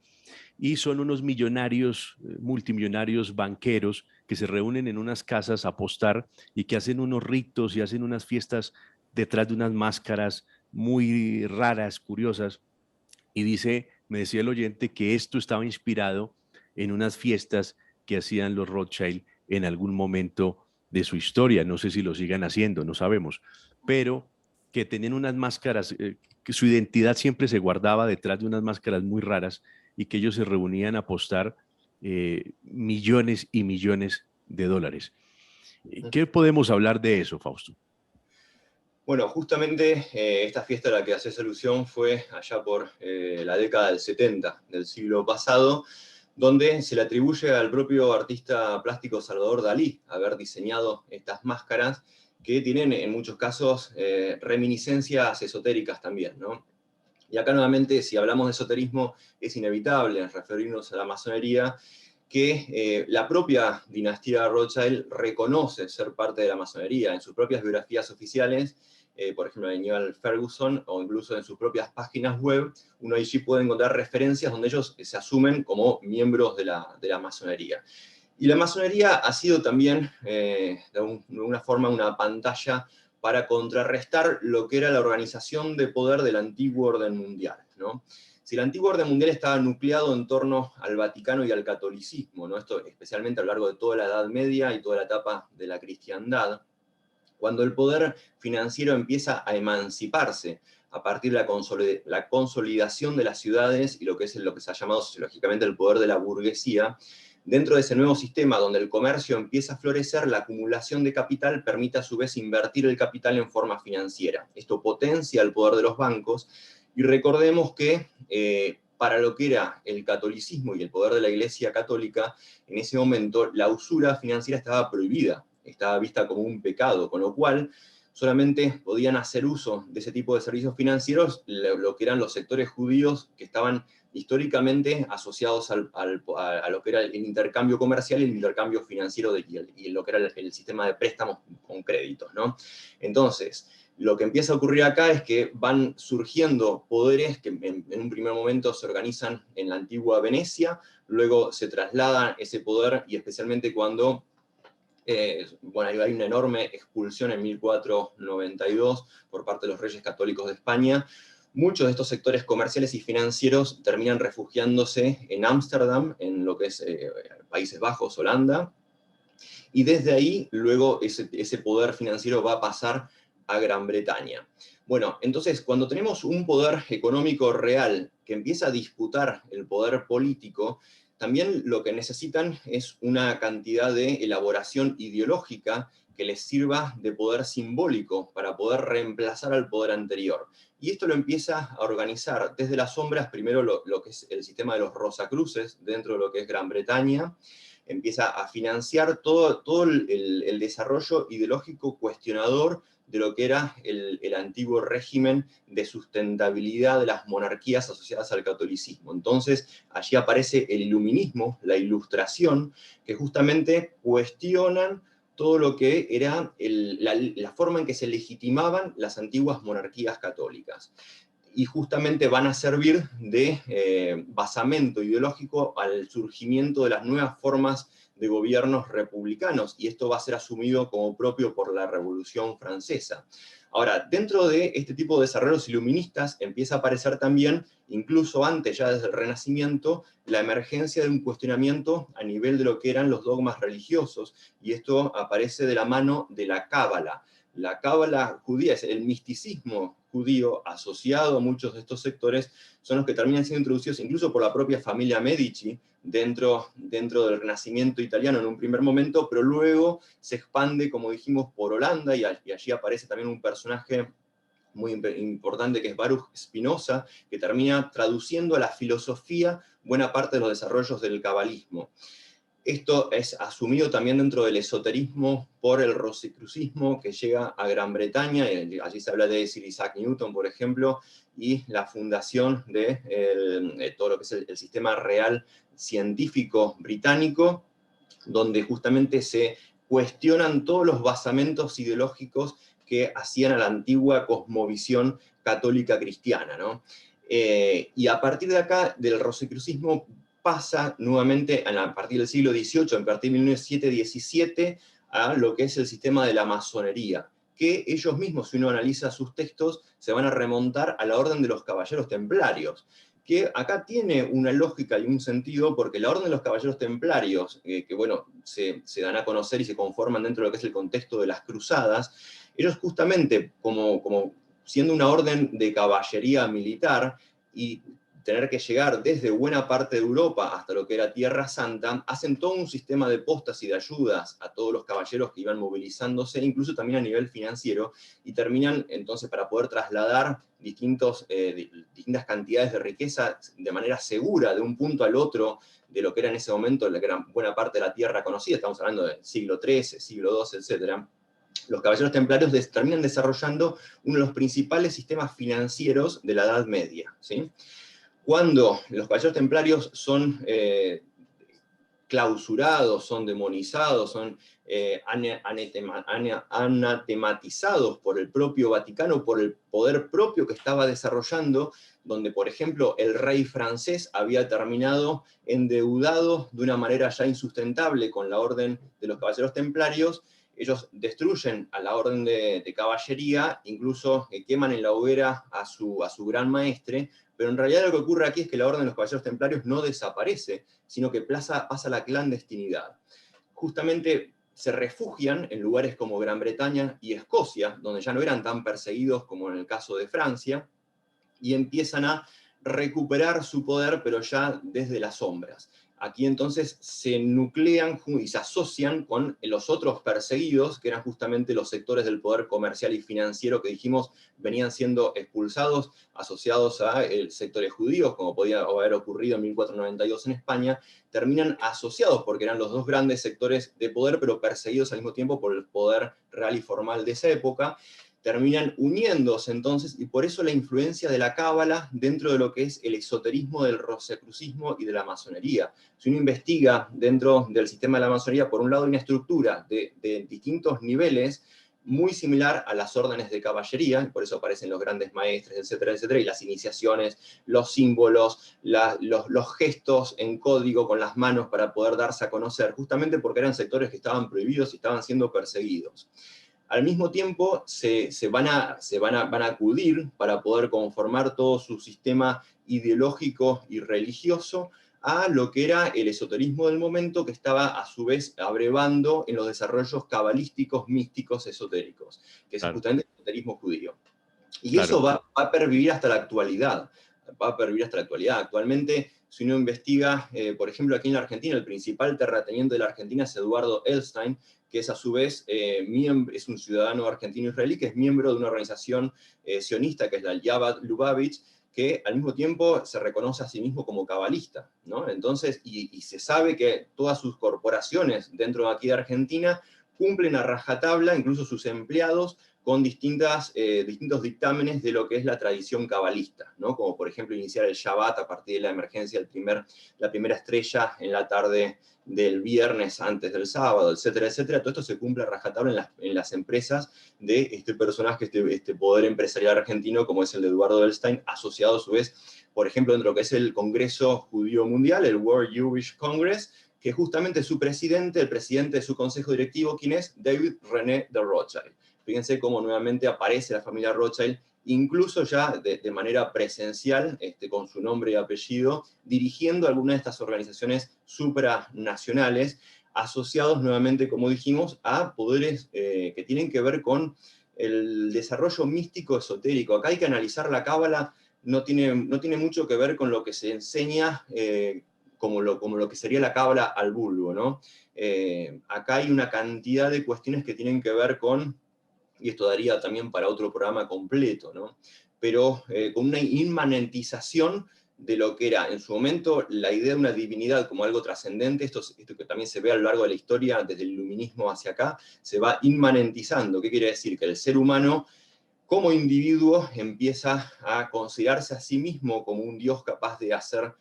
Speaker 1: Y son unos millonarios, multimillonarios banqueros que se reúnen en unas casas a apostar y que hacen unos ritos y hacen unas fiestas detrás de unas máscaras muy raras, curiosas. Y me decía el oyente que esto estaba inspirado en unas fiestas que hacían los Rothschild en algún momento de su historia. No sé si lo sigan haciendo, no sabemos, pero que tenían unas máscaras, que su identidad siempre se guardaba detrás de unas máscaras muy raras y que ellos se reunían a apostar millones y millones de dólares. ¿Qué podemos hablar de eso, Fausto?
Speaker 2: Bueno, justamente esta fiesta a la que haces alusión fue allá por la década del 70 del siglo pasado, donde se le atribuye al propio artista plástico Salvador Dalí haber diseñado estas máscaras que tienen en muchos casos reminiscencias esotéricas también, ¿no? Y acá nuevamente, si hablamos de esoterismo, es inevitable referirnos a la masonería, que la propia dinastía Rothschild reconoce ser parte de la masonería en sus propias biografías oficiales, por ejemplo, de Niall Ferguson, o incluso en sus propias páginas web, uno allí puede encontrar referencias donde ellos se asumen como miembros de la masonería. Y la masonería ha sido también, de alguna forma, una pantalla para contrarrestar lo que era la organización de poder del antiguo orden mundial, ¿no? Si el antiguo orden mundial estaba nucleado en torno al Vaticano y al catolicismo, ¿no? Esto especialmente a lo largo de toda la Edad Media y toda la etapa de la cristiandad, cuando el poder financiero empieza a emanciparse a partir de la consolidación de las ciudades y lo que es lo que se ha llamado sociológicamente el poder de la burguesía, Dentro de ese nuevo sistema donde el comercio empieza a florecer, la acumulación de capital permite a su vez invertir el capital en forma financiera. Esto potencia el poder de los bancos, y recordemos que para lo que era el catolicismo y el poder de la Iglesia Católica, en ese momento la usura financiera estaba prohibida, estaba vista como un pecado, con lo cual solamente podían hacer uso de ese tipo de servicios financieros lo que eran los sectores judíos que estaban históricamente asociados a lo que era el intercambio comercial y el intercambio financiero y lo que era el sistema de préstamos con créditos, ¿no? Entonces, lo que empieza a ocurrir acá es que van surgiendo poderes que en un primer momento se organizan en la antigua Venecia, luego se traslada ese poder, y especialmente cuando bueno, hay una enorme expulsión en 1492 por parte de los reyes católicos de España. Muchos de estos sectores comerciales y financieros terminan refugiándose en Ámsterdam, en lo que es Países Bajos, Holanda, y desde ahí luego ese poder financiero va a pasar a Gran Bretaña. Bueno, entonces cuando tenemos un poder económico real que empieza a disputar el poder político, también lo que necesitan es una cantidad de elaboración ideológica que les sirva de poder simbólico para poder reemplazar al poder anterior. Y esto lo empieza a organizar desde las sombras, primero lo que es el sistema de los Rosacruces dentro de lo que es Gran Bretaña, empieza a financiar todo el desarrollo ideológico cuestionador de lo que era el antiguo régimen de sustentabilidad de las monarquías asociadas al catolicismo. Entonces, allí aparece el iluminismo, la ilustración, que justamente cuestionan todo lo que era la forma en que se legitimaban las antiguas monarquías católicas. Y justamente van a servir de basamento ideológico al surgimiento de las nuevas formas de gobiernos republicanos, y esto va a ser asumido como propio por la Revolución Francesa. Ahora, dentro de este tipo de desarrollos iluministas empieza a aparecer también, incluso antes, ya desde el Renacimiento, la emergencia de un cuestionamiento a nivel de lo que eran los dogmas religiosos, y esto aparece de la mano de la Cábala. La Cábala judía, es el misticismo judío asociado a muchos de estos sectores, son los que terminan siendo introducidos incluso por la propia familia Medici dentro del Renacimiento italiano en un primer momento, pero luego se expande, como dijimos, por Holanda, y allí aparece también un personaje muy importante que es Baruch Spinoza, que termina traduciendo a la filosofía buena parte de los desarrollos del cabalismo. Esto es asumido también dentro del esoterismo por el rosicrucismo que llega a Gran Bretaña, y allí se habla de Sir Isaac Newton, por ejemplo, y la fundación de todo lo que es el sistema real científico británico, donde justamente se cuestionan todos los basamentos ideológicos que hacían a la antigua cosmovisión católica cristiana, ¿no? Y a partir de acá, del rosicrucismo, pasa nuevamente a partir del siglo XVIII, a partir de 1717, a lo que es el sistema de la masonería, que ellos mismos, si uno analiza sus textos, se van a remontar a la Orden de los Caballeros Templarios, que acá tiene una lógica y un sentido, porque la Orden de los Caballeros Templarios, que bueno, se dan a conocer y se conforman dentro de lo que es el contexto de las cruzadas, ellos justamente, como siendo una orden de caballería militar, y tener que llegar desde buena parte de Europa hasta lo que era Tierra Santa, hacen todo un sistema de postas y de ayudas a todos los caballeros que iban movilizándose, incluso también a nivel financiero, y terminan entonces para poder trasladar distintas cantidades de riqueza de manera segura de un punto al otro de lo que era en ese momento la gran buena parte de la tierra conocida, estamos hablando del siglo XIII, siglo XII, etc. Los caballeros templarios terminan desarrollando uno de los principales sistemas financieros de la Edad Media, ¿sí? Cuando los caballeros templarios son clausurados, son demonizados, son anatematizados por el propio Vaticano, por el poder propio que estaba desarrollando, donde, por ejemplo, el rey francés había terminado endeudado de una manera ya insustentable con la orden de los caballeros templarios. Ellos destruyen a la orden de caballería, incluso queman en la hoguera a su gran maestre, pero en realidad lo que ocurre aquí es que la Orden de los Caballeros Templarios no desaparece, sino que pasa a la clandestinidad. Justamente se refugian en lugares como Gran Bretaña y Escocia, donde ya no eran tan perseguidos como en el caso de Francia, y empiezan a recuperar su poder, pero ya desde las sombras. aquí entonces se nuclean y se asocian con los otros perseguidos, que eran justamente los sectores del poder comercial y financiero que dijimos venían siendo expulsados, asociados a sectores judíos, como podía haber ocurrido en 1492 en España, terminan asociados porque eran los dos grandes sectores de poder, pero perseguidos al mismo tiempo por el poder real y formal de esa época. Terminan uniéndose entonces, y por eso la influencia de la cábala dentro de lo que es el esoterismo del rosacrucismo y de la masonería. Si uno investiga dentro del sistema de la masonería, por un lado hay una estructura de distintos niveles, muy similar a las órdenes de caballería, y por eso aparecen los grandes maestres, etcétera, etcétera, y las iniciaciones, los símbolos, los gestos en código con las manos para poder darse a conocer, justamente porque eran sectores que estaban prohibidos y estaban siendo perseguidos. Al mismo tiempo, van a acudir para poder conformar todo su sistema ideológico y religioso a lo que era el esoterismo del momento, que estaba a su vez abrevando en los desarrollos cabalísticos, místicos, esotéricos, que es
Speaker 1: Claro,
Speaker 2: justamente el esoterismo judío. Y eso
Speaker 1: claro.
Speaker 2: va a pervivir hasta la actualidad. Va a pervivir hasta la actualidad. Actualmente, si uno investiga, por ejemplo, aquí en la Argentina, el principal terrateniente de la Argentina es Eduardo Elstein, que es a su vez es un ciudadano argentino-israelí, que es miembro de una organización sionista, que es la Yavad Lubavitch, que al mismo tiempo se reconoce a sí mismo como cabalista, ¿no? Entonces, y se sabe que todas sus corporaciones dentro de aquí de Argentina cumplen a rajatabla, incluso sus empleados, con distintos dictámenes de lo que es la tradición cabalista, ¿no? Como por ejemplo iniciar el Shabbat a partir de la emergencia, la primera estrella en la tarde del viernes antes del sábado, etcétera, etcétera. Todo esto se cumple a rajatabla en las empresas de este personaje, este poder empresarial argentino como es el de Eduardo Elstein, asociado a su vez, por ejemplo, dentro de lo que es el Congreso Judío Mundial, el World Jewish Congress, que justamente su presidente, el presidente de su consejo directivo, ¿quién es? David René de Rothschild. Fíjense cómo nuevamente aparece la familia Rothschild, incluso ya de manera presencial, con su nombre y apellido, dirigiendo algunas de estas organizaciones supranacionales, asociados nuevamente, como dijimos, a poderes que tienen que ver con el desarrollo místico esotérico. Acá hay que analizar la cábala, no tiene mucho que ver con lo que se enseña como lo que sería la cábala al vulgo, ¿no? Acá hay una cantidad de cuestiones que tienen que ver con, y esto daría también para otro programa completo, ¿no? Pero con una inmanentización de lo que era en su momento la idea de una divinidad como algo trascendente, esto que también se ve a lo largo de la historia, desde el iluminismo hacia acá, se va inmanentizando. ¿Qué quiere decir? Que el ser humano como individuo empieza a considerarse a sí mismo como un Dios capaz de hacer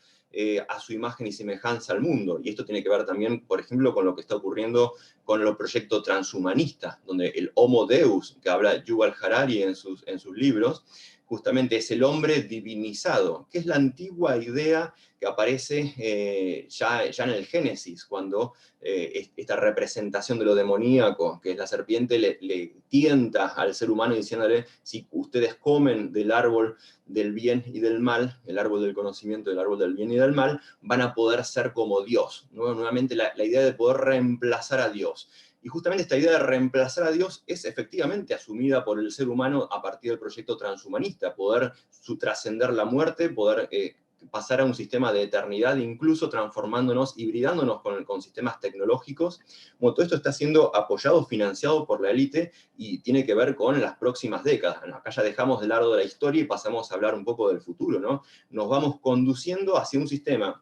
Speaker 2: a su imagen y semejanza al mundo. Y esto tiene que ver también, por ejemplo, con lo que está ocurriendo con los proyectos transhumanistas, donde el Homo Deus, que habla Yuval Harari en sus libros, justamente es el hombre divinizado, que es la antigua idea que aparece ya en el Génesis, cuando esta representación de lo demoníaco, que es la serpiente, le tienta al ser humano diciéndole, si ustedes comen del árbol del bien y del mal, el árbol del conocimiento del árbol del bien y del mal, van a poder ser como Dios. Nuevamente la idea de poder reemplazar a Dios. Y justamente esta idea de reemplazar a Dios es efectivamente asumida por el ser humano a partir del proyecto transhumanista, poder trascender la muerte, poder pasar a un sistema de eternidad, incluso transformándonos, hibridándonos con sistemas tecnológicos. Bueno, todo esto está siendo apoyado, financiado por la élite y tiene que ver con las próximas décadas. Acá ya dejamos de lado de la historia y pasamos a hablar un poco del futuro, ¿no? Nos vamos conduciendo hacia un sistema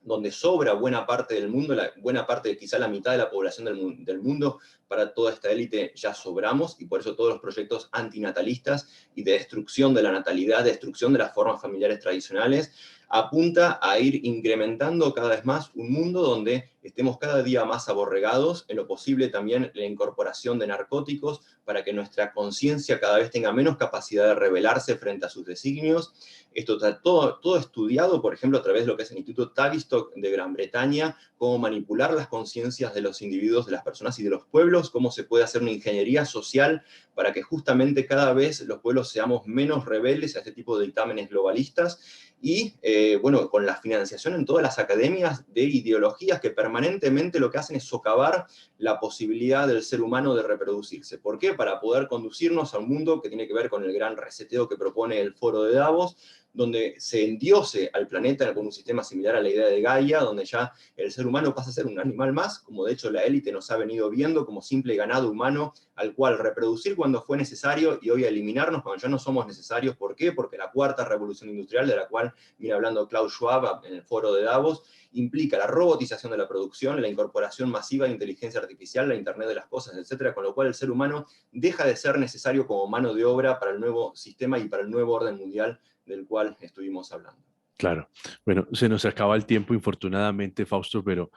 Speaker 2: donde sobra buena parte del mundo, buena parte, quizá la mitad de la población del mundo, para toda esta élite ya sobramos, y por eso todos los proyectos antinatalistas y de destrucción de la natalidad, destrucción de las formas familiares tradicionales, apunta a ir incrementando cada vez más un mundo donde estemos cada día más aborregados, en lo posible también la incorporación de narcóticos, para que nuestra conciencia cada vez tenga menos capacidad de rebelarse frente a sus designios. Esto está todo estudiado, por ejemplo, a través de lo que es el Instituto Tavistock de Gran Bretaña, cómo manipular las conciencias de los individuos, de las personas y de los pueblos, cómo se puede hacer una ingeniería social para que justamente cada vez los pueblos seamos menos rebeldes a este tipo de dictámenes globalistas, y bueno, con la financiación en todas las academias de ideologías que permanentemente lo que hacen es socavar la posibilidad del ser humano de reproducirse. ¿Por qué? Para poder conducirnos a un mundo que tiene que ver con el gran reseteo que propone el Foro de Davos, donde se endiose al planeta con un sistema similar a la idea de Gaia, donde ya el ser humano pasa a ser un animal más, como de hecho la élite nos ha venido viendo como simple ganado humano al cual reproducir cuando fue necesario y hoy eliminarnos cuando ya no somos necesarios. ¿Por qué? Porque la cuarta revolución industrial, de la cual viene hablando Klaus Schwab en el foro de Davos, implica la robotización de la producción, la incorporación masiva de inteligencia artificial, la Internet de las cosas, etcétera, con lo cual el ser humano deja de ser necesario como mano de obra para el nuevo sistema y para el nuevo orden mundial del cual estuvimos hablando.
Speaker 1: Claro. Bueno, se nos acaba el tiempo, infortunadamente, Fausto, pero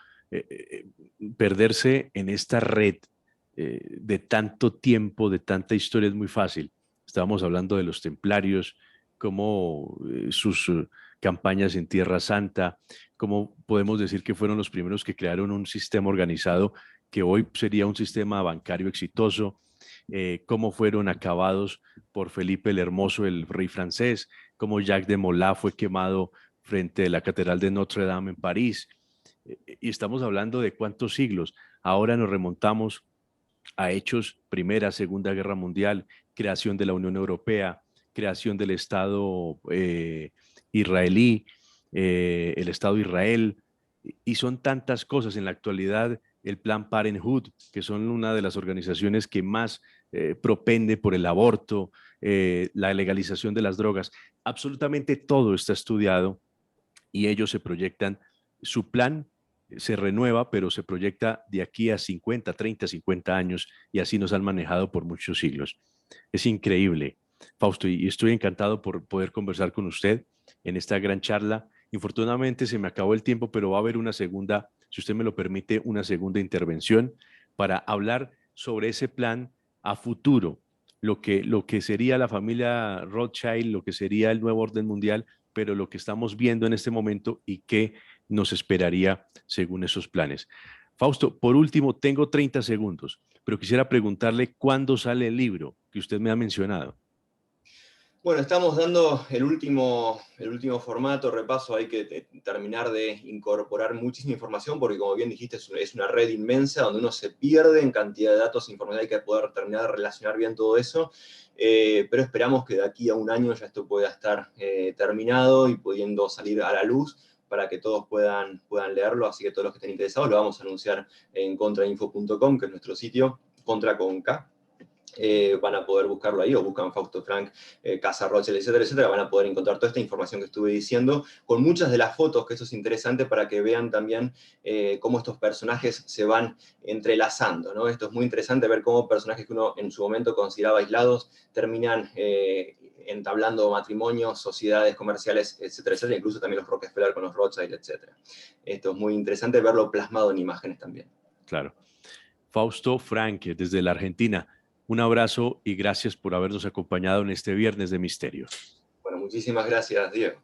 Speaker 1: perderse en esta red de tanto tiempo, de tanta historia, es muy fácil. Estábamos hablando de los templarios, cómo sus campañas en Tierra Santa, cómo podemos decir que fueron los primeros que crearon un sistema organizado que hoy sería un sistema bancario exitoso, cómo fueron acabados por Felipe el Hermoso, el rey francés, cómo Jacques de Molay fue quemado frente a la Catedral de Notre Dame en París. Y estamos hablando de cuántos siglos. Ahora nos remontamos a hechos Primera, Segunda Guerra Mundial, creación de la Unión Europea, creación del Estado israelí, el Estado de Israel, y son tantas cosas en la actualidad. El Plan Parenthood, que son una de las organizaciones que más propende por el aborto, la legalización de las drogas, absolutamente todo está estudiado y ellos se proyectan, su plan se renueva, pero se proyecta de aquí a 50, 30, 50 años y así nos han manejado por muchos siglos. Es increíble, Fausto, y estoy encantado por poder conversar con usted en esta gran charla. Infortunadamente se me acabó el tiempo, pero va a haber una segunda, si usted me lo permite, una segunda intervención para hablar sobre ese plan a futuro, lo que sería la familia Rothschild, lo que sería el nuevo orden mundial, pero lo que estamos viendo en este momento y qué nos esperaría según esos planes. Fausto, por último, tengo 30 segundos, pero quisiera preguntarle cuándo sale el libro que usted me ha mencionado.
Speaker 2: Bueno, estamos dando el último formato, repaso, hay que terminar de incorporar muchísima información, porque como bien dijiste, es una red inmensa donde uno se pierde en cantidad de datos e información, hay que poder terminar de relacionar bien todo eso, pero esperamos que de aquí a un año ya esto pueda estar terminado y pudiendo salir a la luz para que todos puedan leerlo, así que todos los que estén interesados lo vamos a anunciar en contrainfo.com, que es nuestro sitio, contra con K. Van a poder buscarlo ahí, o buscan Fausto Frank, Casa Rothschild, etcétera, etcétera, van a poder encontrar toda esta información que estuve diciendo, con muchas de las fotos, que eso es interesante para que vean también cómo estos personajes se van entrelazando, ¿no? Esto es muy interesante ver cómo personajes que uno en su momento consideraba aislados terminan entablando matrimonios, sociedades comerciales, etcétera, etcétera, incluso también los Rockefeller con los Rothschild, etcétera. Esto es muy interesante verlo plasmado en imágenes también.
Speaker 1: Claro. Fausto Frank, desde la Argentina. Un abrazo y gracias por habernos acompañado en este Viernes de Misterio.
Speaker 2: Bueno, muchísimas gracias, Diego.